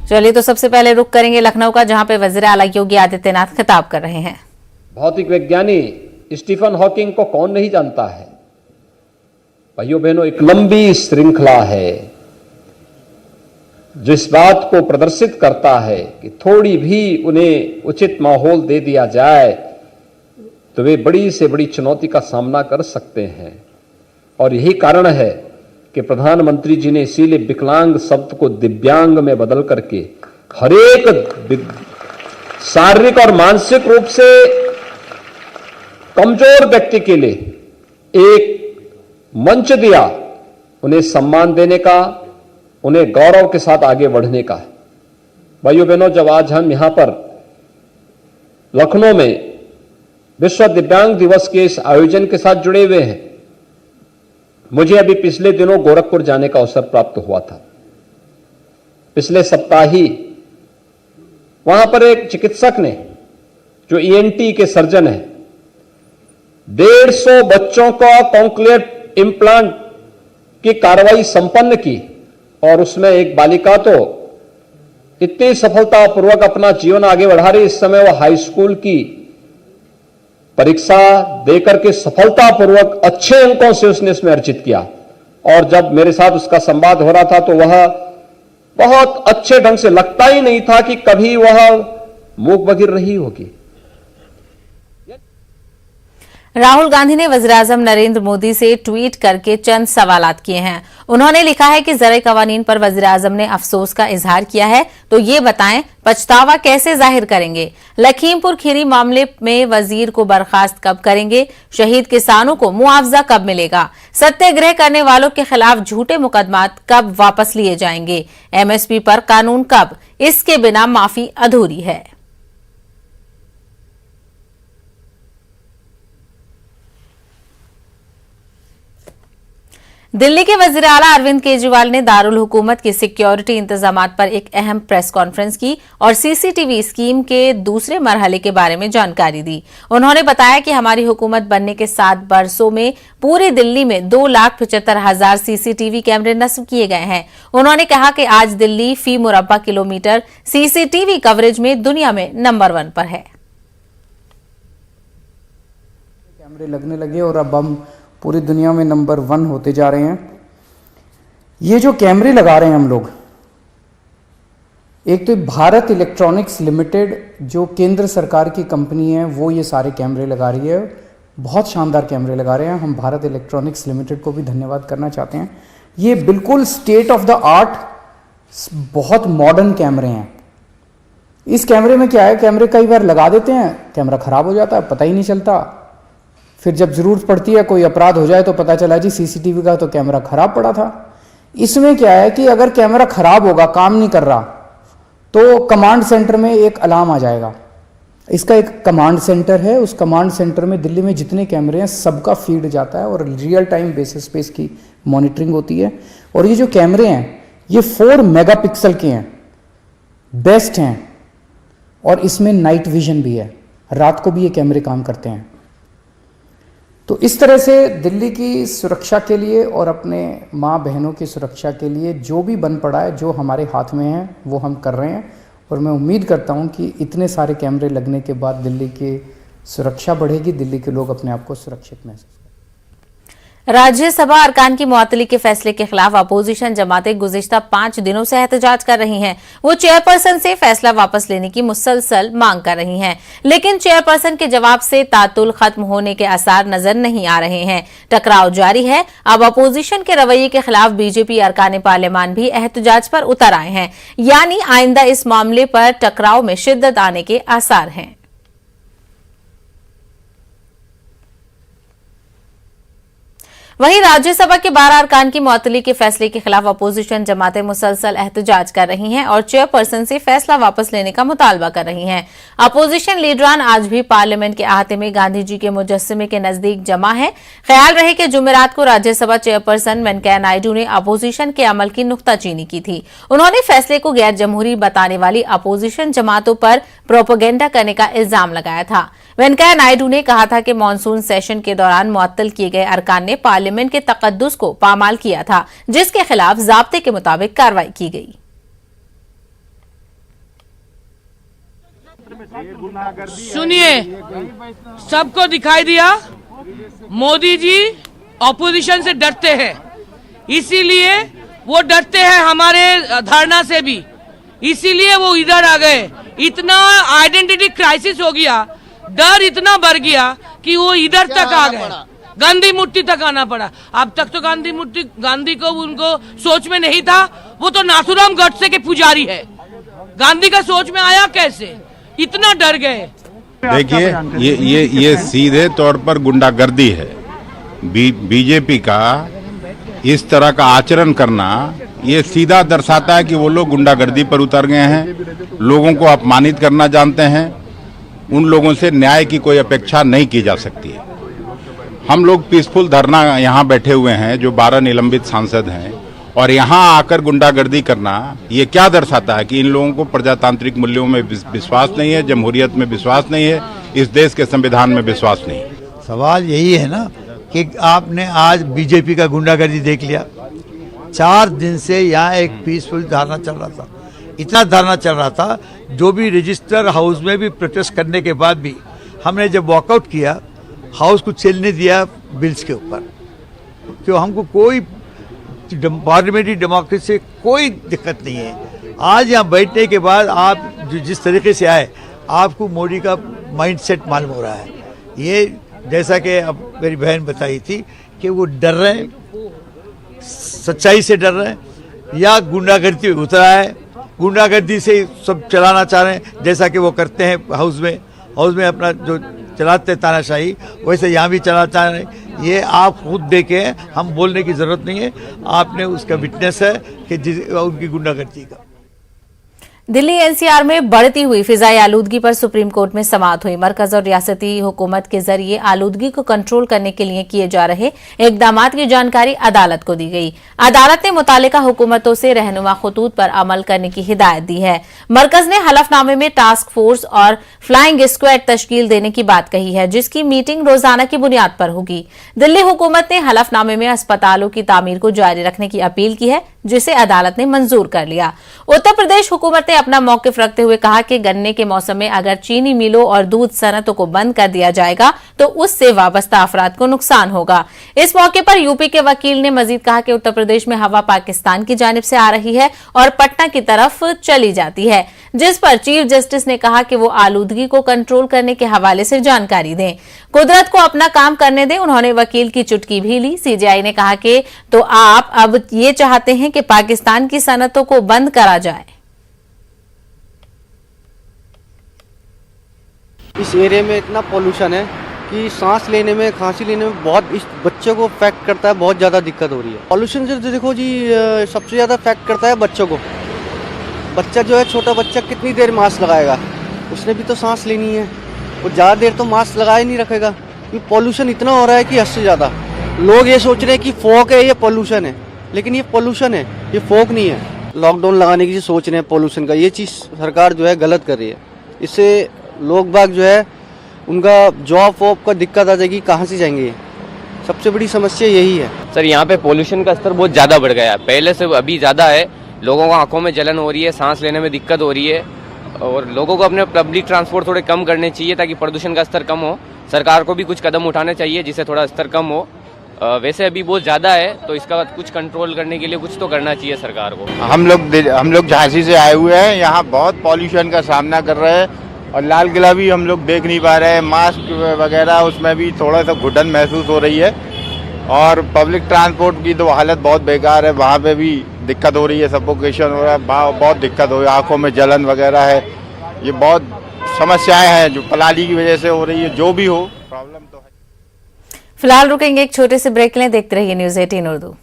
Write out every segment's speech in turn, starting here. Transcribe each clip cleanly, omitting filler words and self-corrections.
चलिए तो सबसे पहले रुख करेंगे लखनऊ का, जहां पे वजीर आला योगी आदित्यनाथ खिताब कर रहे हैं। भौतिक वैज्ञानी स्टीफन हॉकिंग को कौन नहीं जानता है। भाइयों बहनों, एक लंबी श्रृंखला है जो इस बात को प्रदर्शित करता है कि थोड़ी भी उन्हें उचित माहौल दे दिया जाए तो वे बड़ी से बड़ी चुनौती का सामना कर सकते हैं। और यही कारण है कि प्रधानमंत्री जी ने इसीलिए विकलांग शब्द को दिव्यांग में बदल करके हरेक शारीरिक और मानसिक रूप से कमजोर व्यक्ति के लिए एक मंच दिया, उन्हें सम्मान देने का, उन्हें गौरव के साथ आगे बढ़ने का। भाइयों बहनों, जब आज हम यहां पर लखनऊ में विश्व दिव्यांग दिवस के इस आयोजन के साथ जुड़े हुए हैं, मुझे अभी पिछले दिनों गोरखपुर जाने का अवसर प्राप्त हुआ था। पिछले सप्ताह ही वहां पर एक चिकित्सक ने, जो ईएनटी के सर्जन है, 150 बच्चों का कॉन्क्लेयर इम्प्लांट की कार्रवाई संपन्न की और उसमें एक बालिका तो इतनी सफलतापूर्वक अपना जीवन आगे बढ़ा रही। इस समय वह हाई स्कूल की परीक्षा देकर के सफलतापूर्वक अच्छे अंकों से उसने इसमें अर्जित किया। और जब मेरे साथ उसका संवाद हो रहा था तो वह बहुत अच्छे ढंग से, लगता ही नहीं था कि कभी वह मूक बधिर रही होगी। राहुल गांधी ने वज़ीर-ए-आज़म नरेंद्र मोदी से ट्वीट करके चंद सवालात किए हैं। उन्होंने लिखा है कि ज़राए क़वानीन पर वज़ीर-ए-आज़म ने अफसोस का इजहार किया है, तो ये बताएं पछतावा कैसे जाहिर करेंगे। लखीमपुर खीरी मामले में वजीर को बर्खास्त कब करेंगे। शहीद किसानों को मुआवजा कब मिलेगा। सत्याग्रह करने वालों के खिलाफ झूठे मुकदमात कब वापस लिए जाएंगे। एमएसपी पर कानून कब, इसके बिना माफी अधूरी है। दिल्ली के वजीर आला अरविंद केजरीवाल ने दारुल हुकूमत की सिक्योरिटी इंतजामात पर एक अहम प्रेस कॉन्फ्रेंस की और सीसीटीवी स्कीम के दूसरे मरहले के बारे में जानकारी दी। उन्होंने बताया कि हमारी हुकूमत बनने के 7 बरसों में पूरी दिल्ली में 2,75,000 सीसीटीवी कैमरे नस्ब किए गए हैं। उन्होंने कहा कि आज दिल्ली फी मुरब्बा किलोमीटर सीसीटीवी कवरेज में दुनिया में नंबर 1 पर है। कैमरे लगने लगे और अब हम पूरी दुनिया में नंबर 1 होते जा रहे हैं। ये जो कैमरे लगा रहे हैं हम लोग, एक तो भारत इलेक्ट्रॉनिक्स लिमिटेड जो केंद्र सरकार की कंपनी है, वो ये सारे कैमरे लगा रही है। बहुत शानदार कैमरे लगा रहे हैं। हम भारत इलेक्ट्रॉनिक्स लिमिटेड को भी धन्यवाद करना चाहते हैं। ये बिल्कुल स्टेट ऑफ द आर्ट, बहुत मॉडर्न कैमरे हैं। इस कैमरे में क्या है, कैमरे कई बार लगा देते हैं, कैमरा खराब हो जाता है, पता ही नहीं चलता। फिर जब जरूरत पड़ती है, कोई अपराध हो जाए तो पता चला जी सीसीटीवी का तो कैमरा खराब पड़ा था। इसमें क्या है कि अगर कैमरा खराब होगा, काम नहीं कर रहा, तो कमांड सेंटर में एक अलार्म आ जाएगा। इसका एक कमांड सेंटर है, उस कमांड सेंटर में दिल्ली में जितने कैमरे हैं सबका फीड जाता है और रियल टाइम बेसिस पे इसकी मॉनिटरिंग होती है। और ये जो कैमरे हैं ये 4 मेगापिक्सल के हैं, बेस्ट हैं, और इसमें नाइट विजन भी है, रात को भी ये कैमरे काम करते हैं। तो इस तरह से दिल्ली की सुरक्षा के लिए और अपने माँ बहनों की सुरक्षा के लिए जो भी बन पड़ा है, जो हमारे हाथ में है, वो हम कर रहे हैं। और मैं उम्मीद करता हूँ कि इतने सारे कैमरे लगने के बाद दिल्ली की सुरक्षा बढ़ेगी, दिल्ली के लोग अपने आप को सुरक्षित महसूस करेंगे। राज्यसभा अरकान की मुअत्तली के फैसले के खिलाफ अपोजिशन जमातें गुज़िश्ता 5 दिनों से एहतजाज कर रही हैं। वो चेयरपर्सन से फैसला वापस लेने की मुसलसल मांग कर रही हैं, लेकिन चेयरपर्सन के जवाब से तातुल खत्म होने के आसार नजर नहीं आ रहे हैं। टकराव जारी है। अब अपोजिशन के रवैये के खिलाफ बीजेपी अरकान पार्लियामान भी एहतजाज पर उतर आए हैं, यानी आइंदा इस मामले पर टकराव में शिद्दत आने के आसार हैं। वहीं राज्यसभा के 12 अरकान की मुअत्तली के फैसले के खिलाफ अपोजिशन जमातें मुसलसल एहतजाज कर रही हैं और चेयरपर्सन से फैसला वापस लेने का मुतालबा कर रही हैं। अपोजिशन लीडरान आज भी पार्लियामेंट के अहाते में गांधी जी के मुजस्समे के नजदीक जमा है। ख्याल रहे कि जुमेरात को राज्यसभा चेयरपर्सन वेंकैया नायडू ने अपोजिशन के अमल की नुक्ताचीनी की थी। उन्होंने फैसले को गैर जमहूरी बताने वाली अपोजिशन जमातों पर प्रोपेगेंडा करने का इल्जाम लगाया था। वेंकैया नायडू ने कहा था कि मॉनसून सेशन के दौरान मुअत्तल किए गए अरकान ने पार्लियामेंट के तकद्दुस को पामाल किया था, जिसके खिलाफ ज़ाब्ते के मुताबिक कार्रवाई की गई। सुनिए, सबको दिखाई दिया मोदी जी ऑपोजिशन से डरते हैं, इसीलिए वो डरते हैं हमारे धरना से भी, इसीलिए वो इधर आ गए। इतना आइडेंटिटी क्राइसिस हो गया, डर इतना बढ़ गया कि वो इधर तक आ गए, गांधी मूर्ति तक आना पड़ा। अब तक तो गांधी को उनको सोच में नहीं था, वो तो नाथुराम गडसे के पुजारी है, गांधी का सोच में आया कैसे, इतना डर गए। देखिए ये सीधे तौर पर गुंडागर्दी है। बीजेपी का इस तरह का आचरण करना ये सीधा दर्शाता है कि वो लोग गुंडागर्दी पर उतर गए हैं, लोगों को अपमानित करना जानते हैं। उन लोगों से न्याय की कोई अपेक्षा नहीं की जा सकती है। हम लोग पीसफुल धरना यहाँ बैठे हुए हैं, जो 12 निलंबित सांसद हैं, और यहाँ आकर गुंडागर्दी करना ये क्या दर्शाता है कि इन लोगों को प्रजातांत्रिक मूल्यों में विश्वास नहीं है, जमहूरियत में विश्वास नहीं है, इस देश के संविधान में विश्वास नहीं है। सवाल यही है ना कि आपने आज बीजेपी का गुंडागर्दी देख लिया। 4 दिन से यहाँ एक पीसफुल धरना चल रहा था, इतना धरना चल रहा था, जो भी रजिस्टर हाउस में भी प्रोटेस्ट करने के बाद भी हमने जब वॉकआउट किया, हाउस को चलने दिया बिल्स के ऊपर, क्यों हमको कोई पार्लियामेंट्री डेमोक्रेसी से कोई दिक्कत नहीं है। आज यहाँ बैठने के बाद आप जो जिस तरीके से आए, आपको मोदी का माइंडसेट मालूम हो रहा है। ये जैसा कि अब मेरी बहन बताई थी कि वो डर रहे हैं, सच्चाई से डर रहे हैं, या गुंडागर्दी में उतरा है, गुंडागर्दी से सब चलाना चाह रहे हैं, जैसा कि वो करते हैं हाउस में अपना जो चलाते हैं तानाशाही, वैसे यहाँ भी चलाना चाह रहे हैं। ये आप खुद देखें, हम बोलने की जरूरत नहीं है, आपने उसका विटनेस है कि उनकी गुंडागर्दी का। दिल्ली एनसीआर में बढ़ती हुई फिजाई आलूदगी पर सुप्रीम कोर्ट में समाअत हुई। मरकज और रियासती हुकूमत के जरिए आलूदगी को कंट्रोल करने के लिए किए जा रहे इकदामात की जानकारी अदालत को दी गई। अदालत ने मुतालिका हुकूमतों से रहनुमा खतूत पर अमल करने की हिदायत दी है। मरकज ने हलफनामे में टास्क फोर्स और फ्लाइंग स्क्वाड तश्कील देने की बात कही है, जिसकी मीटिंग रोजाना की बुनियाद पर होगी। दिल्ली हुकूमत ने हलफनामे में अस्पतालों की तामीर को जारी रखने की अपील की है, जिसे अदालत ने मंजूर कर लिया। उत्तर प्रदेश हुकूमत ने अपना मौकिफ रखते हुए कहा कि गन्ने के मौसम में अगर चीनी मिलों और दूध सनतों को बंद कर दिया जाएगा तो उससे वाबस्ता अफराद को नुकसान होगा। इस मौके पर यूपी के वकील ने मजीद कहा कि उत्तर प्रदेश में हवा पाकिस्तान की जानिब से आ रही है और पटना की तरफ चली जाती है, जिस पर चीफ जस्टिस ने कहा कि वो आलूदगी को कंट्रोल करने के हवाले से जानकारी दें, कुदरत को अपना काम करने दें। उन्होंने वकील की चुटकी भी ली। सीजेआई ने कहा कि तो आप अब ये चाहते हैं कि पाकिस्तान की सनतों को बंद करा जाए। इस एरिया में इतना पोल्यूशन है कि सांस लेने में, खांसी लेने में बहुत इस बच्चे को इफेक्ट करता है, बहुत ज़्यादा दिक्कत हो रही है। पोल्यूशन जो देखो जी, सबसे ज़्यादा इफेक्ट करता है बच्चों को। बच्चा जो है, छोटा बच्चा कितनी देर मास्क लगाएगा, उसने भी तो सांस लेनी है, वो ज़्यादा देर तो मास्क लगाए नहीं रखेगा, क्योंकि पोल्यूशन इतना हो रहा है कि हद से ज़्यादा। लोग ये सोच रहे हैं कि फॉग है, ये पोल्यूशन है, लेकिन ये पोल्यूशन है, ये फॉग नहीं है। लॉकडाउन लगाने की सोच रहे हैं पोल्यूशन का, ये चीज़ सरकार जो है गलत कर रही है। इससे लोग बाग जो है, उनका जॉब वॉब का दिक्कत आ जाएगी, कहाँ से जाएंगे। सबसे बड़ी समस्या यही है सर। यहाँ पे पोल्यूशन का स्तर बहुत ज़्यादा बढ़ गया है, पहले से अभी ज़्यादा है। लोगों को आंखों में जलन हो रही है, सांस लेने में दिक्कत हो रही है, और लोगों को अपने पब्लिक ट्रांसपोर्ट थोड़े कम करने चाहिए ताकि प्रदूषण का स्तर कम हो। सरकार को भी कुछ कदम उठाने चाहिए जिससे थोड़ा स्तर कम हो। वैसे अभी बहुत ज़्यादा है, तो इसका कुछ कंट्रोल करने के लिए कुछ तो करना चाहिए सरकार को। हम लोग झांसी से आए हुए हैं, यहाँ बहुत पॉल्यूशन का सामना कर रहे हैं, और लाल किला भी हम लोग देख नहीं पा रहे हैं। मास्क वगैरह उसमें भी थोड़ा सा घुटन महसूस हो रही है, और पब्लिक ट्रांसपोर्ट की तो हालत बहुत बेकार है, वहाँ पे भी दिक्कत हो रही है, सफोकेशन हो रहा है, बहुत दिक्कत हो रही है, आँखों में जलन वगैरह है। ये बहुत समस्याएं हैं जो पलाली की वजह से हो रही है। जो भी हो, प्रॉब्लम तो है। फिलहाल रुकेंगे एक छोटे से ब्रेक के लिए। देखते रहिए न्यूज़ 18 उर्दू।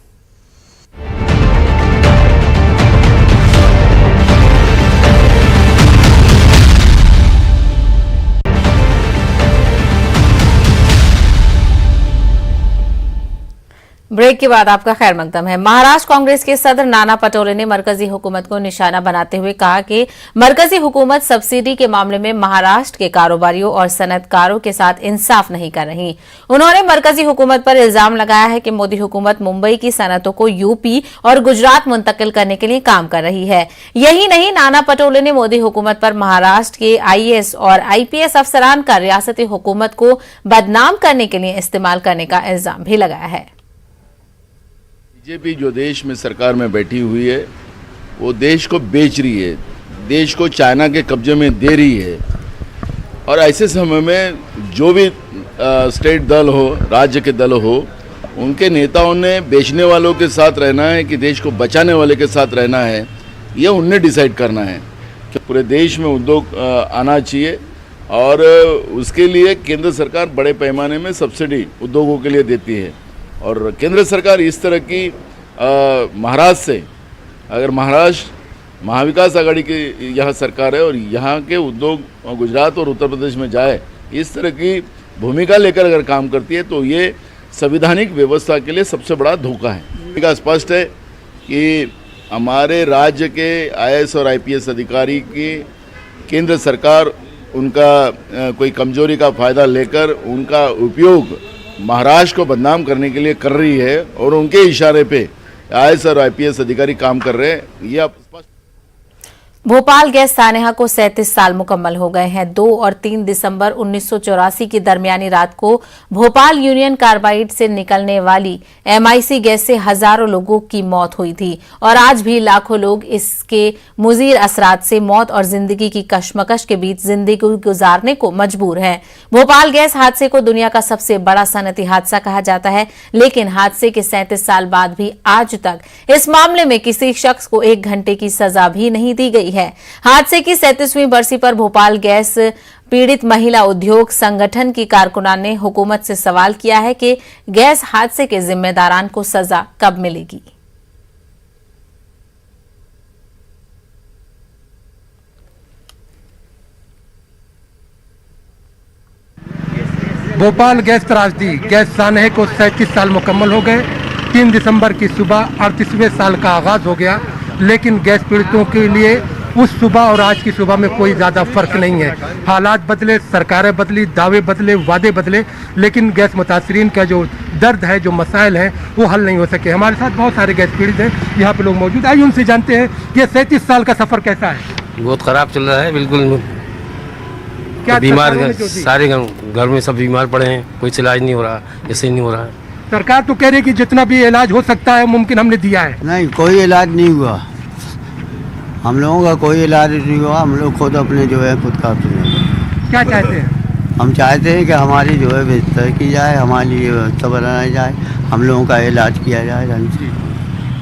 ब्रेक के बाद आपका खैर मकदम है। महाराष्ट्र कांग्रेस के सदर नाना पटोले ने मरकजी हुकूमत को निशाना बनाते हुए कहा कि मरकजी हुकूमत सब्सिडी के मामले में महाराष्ट्र के कारोबारियों और सनतकारों के साथ इंसाफ नहीं कर रही। उन्होंने मरकजी हुकूमत पर इल्जाम लगाया है कि मोदी हुकूमत मुंबई की सनतों को यूपी और गुजरात मुंतकिल करने के लिए काम कर रही है। यही नहीं, नाना पटोले ने मोदी हुकूमत पर महाराष्ट्र के आईएएस और आईपीएस अफसरान का रियासती हुकूमत को बदनाम करने के लिए इस्तेमाल करने का इल्जाम भी लगाया है। बीजेपी जो देश में सरकार में बैठी हुई है वो देश को बेच रही है, देश को चाइना के कब्जे में दे रही है। और ऐसे समय में जो भी स्टेट दल हो, राज्य के दल हो, उनके नेताओं ने बेचने वालों के साथ रहना है कि देश को बचाने वाले के साथ रहना है, ये उन्हें डिसाइड करना है कि पूरे देश में उद्योग आना चाहिए। और उसके लिए केंद्र सरकार बड़े पैमाने में सब्सिडी उद्योगों के लिए देती है। और केंद्र सरकार इस तरह की महाराष्ट्र से, अगर महाराष्ट्र महाविकास आघाड़ी की यह सरकार है और यहाँ के उद्योग गुजरात और उत्तर प्रदेश में जाए, इस तरह की भूमिका लेकर अगर काम करती है तो ये संवैधानिक व्यवस्था के लिए सबसे बड़ा धोखा है। भूमिका स्पष्ट है कि हमारे राज्य के आईएएस और आईपीएस अधिकारी की केंद्र सरकार उनका कोई कमजोरी का फ़ायदा लेकर उनका उपयोग महाराष्ट्र को बदनाम करने के लिए कर रही है और उनके इशारे पे आईएएस और आईपीएस अधिकारी काम कर रहे हैं। ये आप स्पष्ट। भोपाल गैस सानेहा को 37 साल मुकम्मल हो गए हैं। 2 और 3 दिसंबर 1984 की दरमियानी रात को भोपाल यूनियन कार्बाइड से निकलने वाली एमआईसी गैस से हजारों लोगों की मौत हुई थी और आज भी लाखों लोग इसके मुज़ीर असरात से मौत और जिंदगी की कशमकश के बीच जिंदगी गुजारने को मजबूर हैं। भोपाल गैस हादसे को दुनिया का सबसे बड़ा सनती हादसा कहा जाता है, लेकिन हादसे के 37 साल बाद भी आज तक इस मामले में किसी शख्स को 1 घंटे की सजा भी नहीं दी गई है। हादसे की 37वीं बरसी पर भोपाल गैस पीड़ित महिला उद्योग संगठन की कारकुनान ने हुकूमत से सवाल किया है कि गैस हादसे के जिम्मेदारान को सजा कब मिलेगी। भोपाल गैस त्रासदी, गैस सानेहा को 37 साल मुकम्मल हो गए। 3 दिसंबर की सुबह 38वें साल का आगाज हो गया, लेकिन गैस पीड़ितों के लिए उस सुबह और आज की सुबह में कोई ज़्यादा फर्क नहीं है। हालात बदले, सरकारें बदली, दावे बदले, वादे बदले, लेकिन गैस मुतासरीन का जो दर्द है, जो मसाइल हैं, वो हल नहीं हो सके। हमारे साथ बहुत सारे गैस पीड़ित हैं, यहाँ पे लोग मौजूद। आइए उनसे जानते हैं कि 37 साल का सफ़र कैसा है। बहुत ख़राब चल रहा है, बिल्कुल। क्या बीमार सारे घर में सब बीमार पड़े हैं, कोई इलाज नहीं हो रहा, ऐसे नहीं हो रहा है। सरकार तो कह रही है कि जितना भी इलाज हो सकता है मुमकिन हमने दिया है। नहीं, कोई इलाज नहीं हुआ, हम लोगों का कोई इलाज नहीं हुआ। हम लोग खुद अपने जो है खुद का क्या चाहते हैं? हम चाहते हैं कि हमारी जो है बेहतर की जाए, हमारी व्यवस्था बनाई जाए, हम लोगों का इलाज किया जाए।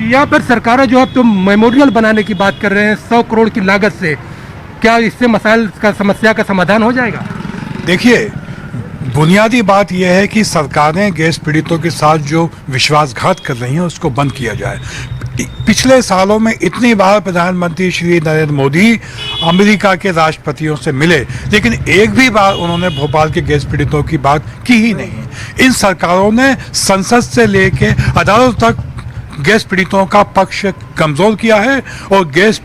यहाँ पर सरकारें जो है तो मेमोरियल बनाने की बात कर रहे हैं 100 करोड़ की लागत से, क्या इससे मसाइल का समस्या का समाधान हो जाएगा? देखिए, बुनियादी बात यह है कि सरकारें गैस पीड़ितों के साथ जो विश्वासघात कर रही हैं उसको बंद किया जाए। पिछले सालों में इतनी बार प्रधानमंत्री श्री नरेंद्र मोदी अमेरिका के राष्ट्रपतियों से मिले, लेकिन एक भी बार उन्होंने भोपाल के गैस पीड़ितों की बात की ही नहीं। इन सरकारों ने संसद से लेके अदालत तक गैस पीड़ितों का पक्ष कमजोर किया है और गैस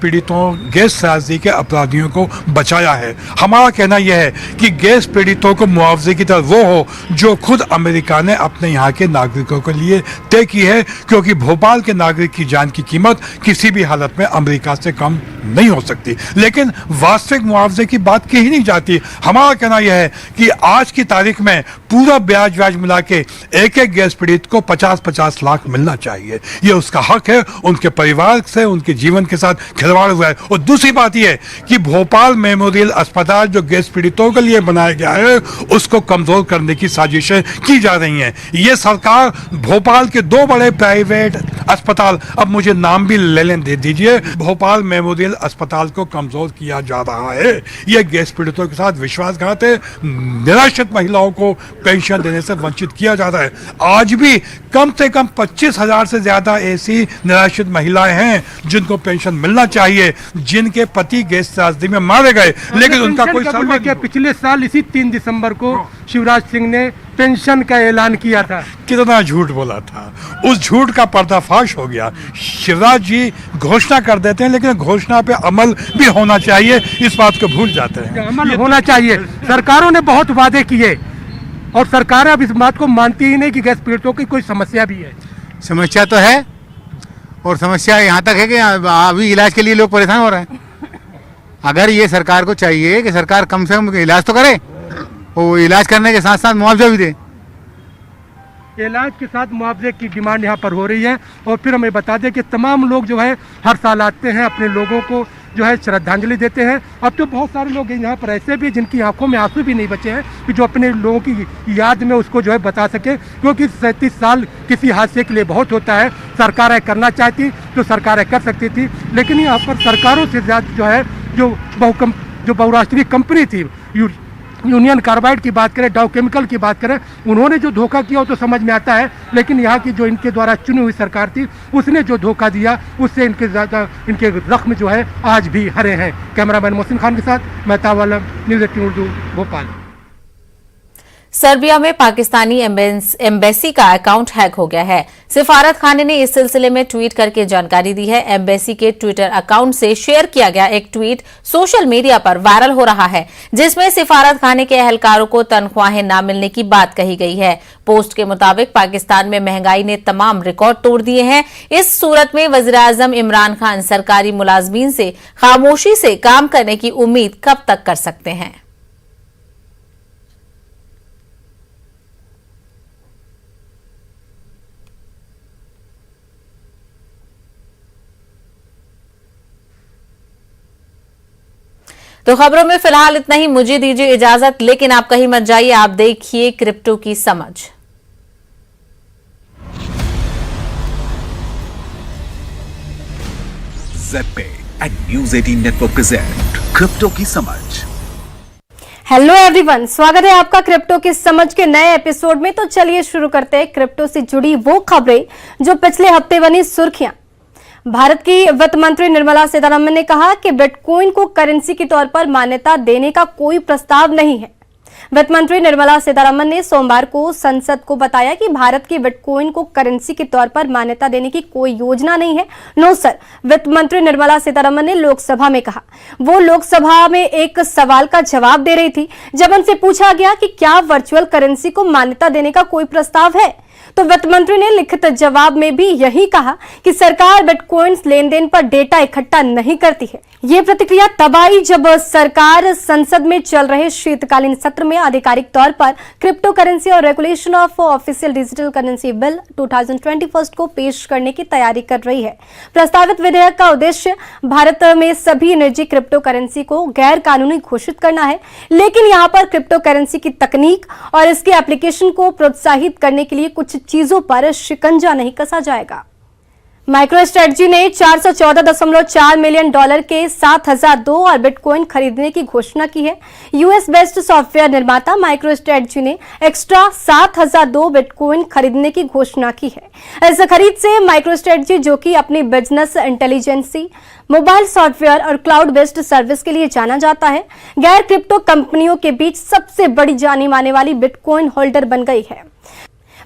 त्रासदी के अपराधियों को बचाया है। हमारा कहना यह है कि गैस पीड़ितों को मुआवजे की तरह वो हो जो खुद अमेरिका ने अपने यहाँ के नागरिकों के लिए तय की है, क्योंकि भोपाल के नागरिक की जान की कीमत किसी भी हालत में अमेरिका से कम नहीं हो सकती। लेकिन वास्तविक मुआवजे की बात की ही नहीं जाती। हमारा कहना यह है कि आज की तारीख में पूरा ब्याज मिला के एक गैस पीड़ित को 50-50 लाख मिलना चाहिए। ये उसका हक है, उनके परिवार से, उनके जीवन के साथ खिलवाड़ हुआ है। और दूसरी बात यह है कि भोपाल मेमोरियल अस्पताल जो गैस पीड़ितों के लिए बनाया गया है उसको कमजोर करने की साजिशें की जा रही हैं। ये सरकार भोपाल के 2 बड़े प्राइवेट अस्पताल, अब मुझे नाम भी ले दे दीजिए, भोपाल मेमोरियल अस्पताल को कमजोर किया जा रहा है। यह गैस पीड़ितों के साथ विश्वासघात है। निराश्रित महिलाओं को पेंशन देने से वंचित किया जा रहा है। आज भी कम से कम 25,000 से ज्यादा ऐसी निराश्रित महिलाएं हैं जिनको पेंशन मिलना चाहिए, जिनके पति गैस त्रासदी में मारे गए, लेकिन उनका कोई पिछले साल इसी 3 दिसंबर को शिवराज सिंह ने पेंशन का ऐलान किया था। कितना झूठ बोला था, उस झूठ का पर्दाफाश हो गया। शिवराज जी घोषणा कर देते हैं, लेकिन घोषणा पे अमल भी होना चाहिए, इस बात को भूल जाते हैं। अमल होना चाहिए। सरकारों ने बहुत वादे किए और सरकारें अब इस बात को मानती ही नहीं कि गैस पीड़ितों की कोई समस्या भी है। समस्या तो है, और समस्या यहाँ तक है कि अभी इलाज के लिए लोग परेशान हो रहे हैं। अगर ये सरकार को चाहिए कि सरकार कम से कम इलाज तो करे, और इलाज करने के साथ साथ मुआवजा भी दे। इलाज के साथ मुआवजे की डिमांड यहाँ पर हो रही है। और फिर हमें बता दें कि तमाम लोग जो है हर साल आते हैं, अपने लोगों को जो है श्रद्धांजलि देते हैं। अब तो बहुत सारे लोग यहाँ पर ऐसे भी जिनकी आंखों में आंसू भी नहीं बचे हैं कि जो अपने लोगों की याद में उसको जो है बता सके, क्योंकि 37 साल किसी हादसे के लिए बहुत होता है। सरकारें करना चाहती तो सरकारें कर सकती थी, लेकिन यहाँ पर सरकारों से ज़्यादा जो है जो बहुराष्ट्रीय कंपनी थी, यूनियन कार्बाइड की बात करें, डाउ केमिकल की बात करें, उन्होंने जो धोखा किया वो तो समझ में आता है, लेकिन यहाँ की जो इनके द्वारा चुनी हुई सरकार थी उसने जो धोखा दिया उससे इनके जख्म जो है आज भी हरे हैं। कैमरामैन मोहसिन खान के साथ मैं तावालम, न्यूज़ 18 उर्दू, भोपाल। सर्बिया में पाकिस्तानी एम्बेसी का अकाउंट हैक हो गया है। सिफारत खाने ने इस सिलसिले में ट्वीट करके जानकारी दी है। एम्बेसी के ट्विटर अकाउंट से शेयर किया गया एक ट्वीट सोशल मीडिया पर वायरल हो रहा है, जिसमें सिफारत खाने के अहलकारों को तनख्वाहें न मिलने की बात कही गई है। पोस्ट के मुताबिक पाकिस्तान में महंगाई ने तमाम रिकॉर्ड तोड़ दिए हैं। इस सूरत में वज़ीर-ए-आज़म इमरान खान सरकारी मुलाजमीन से खामोशी से काम करने की उम्मीद कब तक कर सकते हैं। तो खबरों में फिलहाल इतना ही। मुझे दीजिए इजाजत, लेकिन आप कहीं मत जाइए, आप देखिए क्रिप्टो की समझ। ZebPay and news 18 network present crypto की समझ। हेलो एवरीवन, स्वागत है आपका क्रिप्टो की समझ के नए एपिसोड में। तो चलिए शुरू करते हैं क्रिप्टो से जुड़ी वो खबरें जो पिछले हफ्ते बनी सुर्खियां। भारत की वित्त मंत्री निर्मला सीतारमण ने कहा कि बिटकॉइन को करेंसी के तौर पर मान्यता देने का कोई प्रस्ताव नहीं है। वित्त मंत्री निर्मला सीतारमण ने सोमवार को संसद को बताया कि भारत की बिटकॉइन को करेंसी के तौर पर मान्यता देने की कोई योजना नहीं है। नो सर, वित्त मंत्री निर्मला सीतारमण ने लोकसभा में कहा। वो लोकसभा में एक सवाल का जवाब दे रही थी जब उनसे पूछा गया कि क्या वर्चुअल करेंसी को मान्यता देने का कोई प्रस्ताव है, तो वित्त मंत्री ने लिखित जवाब में भी यही कहा कि सरकार बिटकॉइन लेन देन पर डेटा इकट्ठा नहीं करती है। ये प्रतिक्रिया तब आई जब सरकार संसद में चल रहे शीतकालीन सत्र में आधिकारिक तौर पर क्रिप्टो करेंसी और regulation of official digital currency bill 2021 को पेश करने की तैयारी कर रही है। प्रस्तावित विधेयक का उद्देश्य भारत में सभी निजी क्रिप्टो करेंसी को गैर कानूनी घोषित करना है, लेकिन यहाँ पर क्रिप्टो करेंसी की तकनीक और इसके एप्लीकेशन को प्रोत्साहित करने के लिए कुछ चीजों पर शिकंजा नहीं कसा जाएगा। माइक्रोस्ट्रेटजी ने $414.4 मिलियन के 7002 और बिटकॉइन खरीदने की घोषणा की है। यूएस बेस्ड सॉफ्टवेयर निर्माता माइक्रोस्ट्रेटजी ने एक्स्ट्रा 7002 बिटकॉइन खरीदने की घोषणा की है। इस खरीद से माइक्रोस्ट्रेटजी, जो कि अपनी बिजनेस इंटेलिजेंसी, मोबाइल सॉफ्टवेयर और क्लाउड बेस्ड सर्विस के लिए जाना जाता है, गैर क्रिप्टो कंपनियों के बीच सबसे बड़ी जानी माने वाली बिटकॉइन होल्डर बन गई है।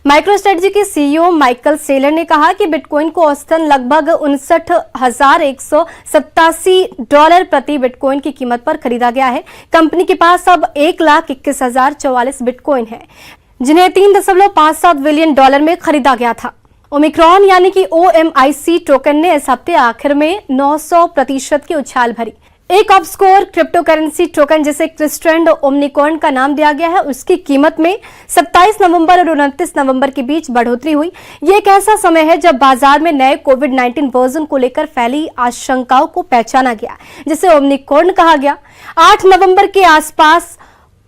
माइक्रोस्ट्रेटजी के सीईओ माइकल सेलर ने कहा कि बिटकॉइन को औसतन लगभग $59,187 प्रति बिटकॉइन की कीमत पर खरीदा गया है। कंपनी के पास अब 1,21,044 बिटकॉइन है, जिन्हें $3.57 बिलियन में खरीदा गया था। ओमिक्रॉन यानी कि OMIC टोकन ने इस हफ्ते आखिर में 900% की उछाल भरी। एक ऑब्सकोर क्रिप्टो करेंसी टोकन, जिसे क्रिस्टेंड ओमनिकॉर्न का नाम दिया गया है, उसकी कीमत में 27 नवंबर और 29 नवंबर के बीच बढ़ोतरी हुई। ये एक ऐसा समय है जब बाजार में नए कोविड-19 वर्जन को लेकर फैली आशंकाओं को पहचाना गया, जिसे ओमनिकॉर्न कहा गया। 8 नवंबर के आसपास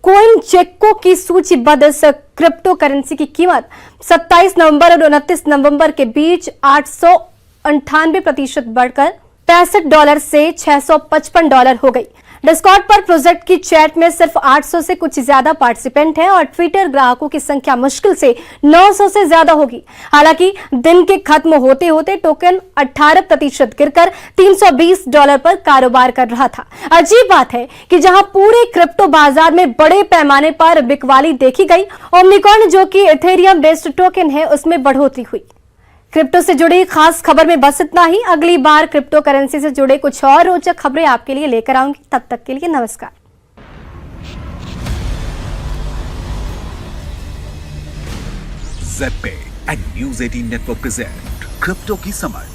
कोइनजेको की सूचीबद्ध इस क्रिप्टो करेंसी की कीमत 27 नवंबर और 29 नवंबर के बीच 898% बढ़कर $65 से $655 हो गई। डिस्कॉर्ड पर प्रोजेक्ट की चैट में सिर्फ 800 से कुछ ज्यादा पार्टिसिपेंट हैं और ट्विटर ग्राहकों की संख्या मुश्किल से 900 से ज्यादा होगी। हालांकि दिन के खत्म होते होते टोकन 18% गिरकर $320 पर कारोबार कर रहा था। अजीब बात है कि जहां पूरे क्रिप्टो बाजार में बड़े पैमाने पर बिकवाली देखी गई, ओमनिकॉन जो कि इथेरियम बेस्ड टोकन है उसमें बढ़ोतरी हुई। क्रिप्टो से जुड़ी खास खबर में बस इतना ही। अगली बार क्रिप्टो करेंसी से जुड़े कुछ और रोचक खबरें आपके लिए लेकर आऊंगी। तब तक के लिए नमस्कार। ZPay and News 18 network present crypto की समझ।